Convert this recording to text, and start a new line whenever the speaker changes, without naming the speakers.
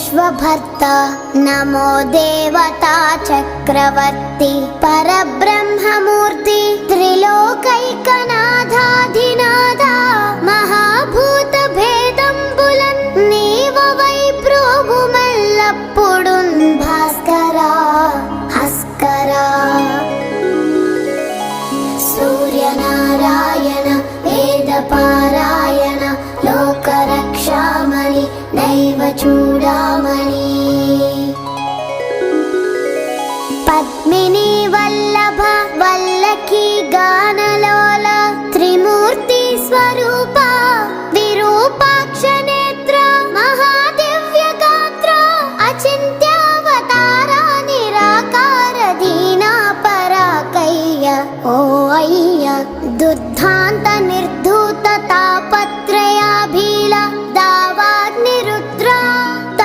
विश्वभर्ता नमो देवता चक्रवर्ती परब्रह्ममूर्ति त्रिलोकैकनाथाधिनाथा महाभूत भेदंबुलन् नीववै प्रोभुमल्लप्पुडुन् भास्करा हस्करा सूर्यनारायण वेदपारायण लोकरक्षामणि नैव चूडामणि पद्मिनी वल्लभ वल्लकी गानलोला त्रिमूर्ति स्वरूप